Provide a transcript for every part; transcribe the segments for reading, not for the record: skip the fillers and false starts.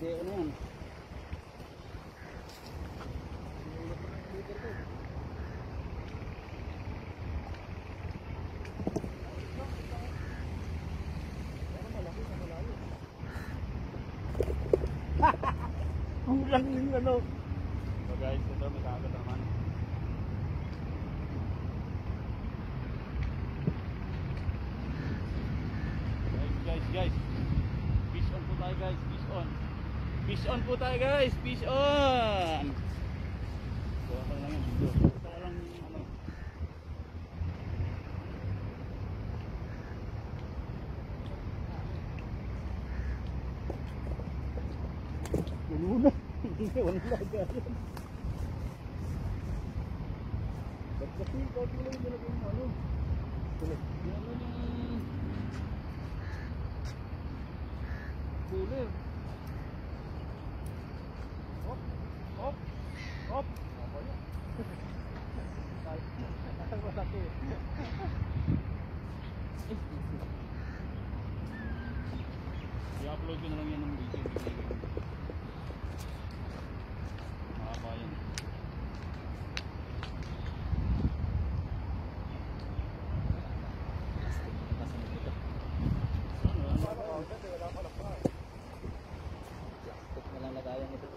Hindi, ano yan? Kulang yung ano. So guys, ito may kagat naman. Guys. Fish on po tayo guys, fish on. Fish on po tayo guys, fish on. So ako lang yung video. So lang ano. Puno na. Wala lagayan. Ba't kasi ikaw lang yung nilagay mo ano? Yan lang yung cooler. Hop, hop, hop. Apa yan? Malaki. I-upload ko na lang yan ng video. Mahaba yan. Walang lagayan ito.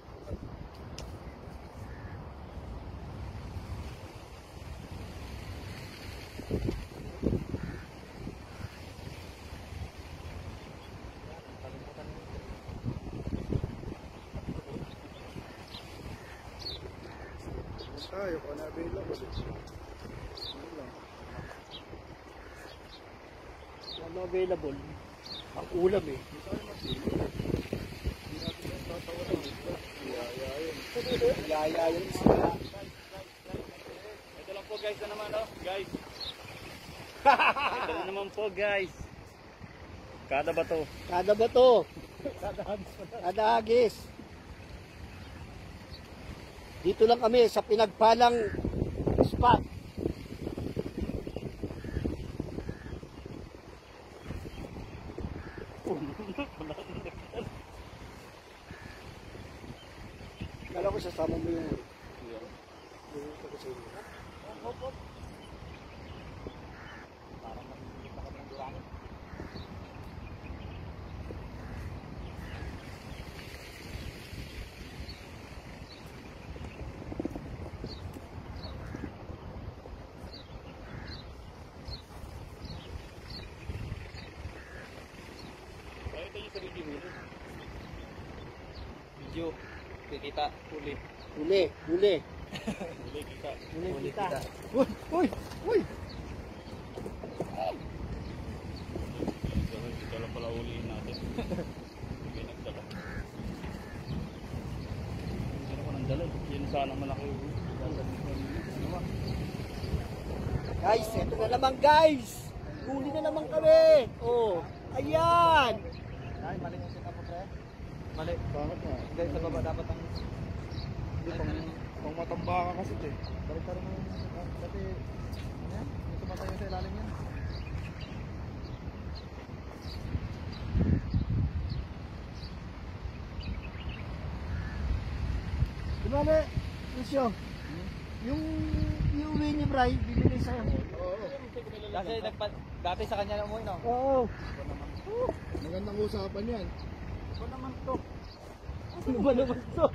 Tayo kung na-available. Ano available? Ang ulam eh. Yaya yung isla. Ito lang po guys na naman oh, guys. Ito na naman po guys. Kada bato. Kada bato. Kada hagis. Dito lang kami sa pinagpalang spot. Kala ko sasama mo yung ito ko sa inyo. Hop. Parang nakikita ka ng durangin. Ito yung sa video mo. Video. Kita. Huli. Huli. Huli kita. Huli kita. Uy! Ito lang pala uliin natin. Hindi nagdala. Hindi ko nang dala. Yan sana malaki. Guys, eto na naman guys. Huli na naman kami. Oh, ayan. Ay, mali yung sinapo pre. Mali. Bakit nga? Hindi, sa baba dapat ang... Hindi, pang matamba ka kasi ito eh. Balik ka rin mo yung... Dati... Ano yan? Yung tumatayo sa ilalim yan. Kumali, Lucio. Yung iuwi ni Bray, bibili sa'yo. Kasi dati sa kanya na umuwi, no? Oo. Magandang usapan yan. Ito naman to. Ano ba naman to?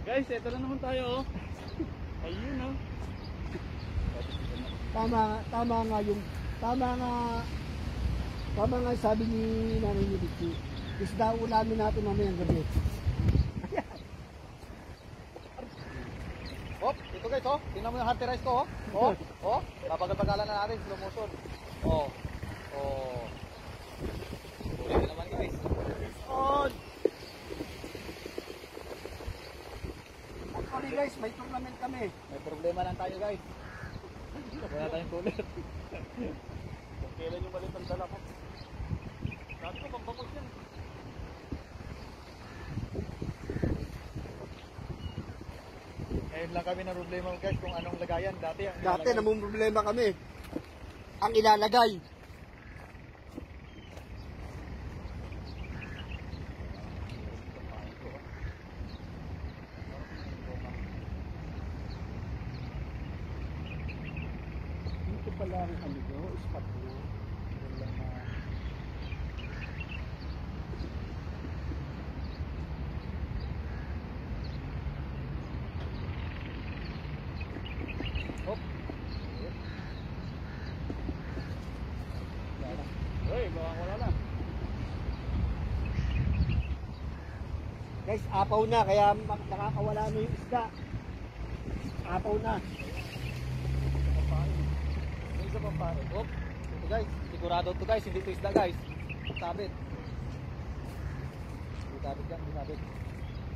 Guys, ito na naman tayo oh. Ayun oh. Tama nga sabi ni Nanay ni Vicky. Isda ulamin natin mamayang gabi. Hop, ito guys, oh. Tingnan mo yung hearty rice ko, oh. Oh, babagal-bagalan na natin, slow motion. Oh. Huli naman guys. On! Actually guys, may tournament kami. May problema lang tayo guys. Wala tayong cooler. Kung kailan yung malit ang dala ko. Dati ko pagbapos yan. Ngayon lang kami na problema guys kung anong lagayan. Dati namang problema kami. Ang ilalagay. pala ang ano nyo, spot nyo. Yun lang na. Hop. Wala na. Uy, baka wala na. Guys, apaw na, kaya nakakawala na yung isda. Apaw na. May isa pa pare. Oh, ito guys, sigurado to guys, hindi to isda guys. Sabit. Hindi sabit yan, hindi sabit.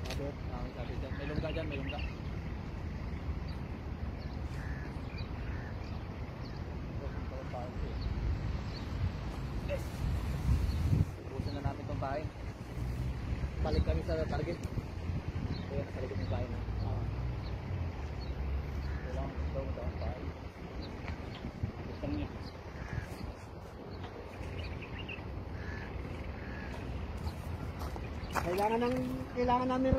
Sabit. May sabit yan. May lungga dyan, may lungga. Guys, ubusin na namin tong pain. Balik kami sa target. Kaya nasa likod ng pain na. Kailangan daw mo ang pain. Buksan niyo. Kailangan namin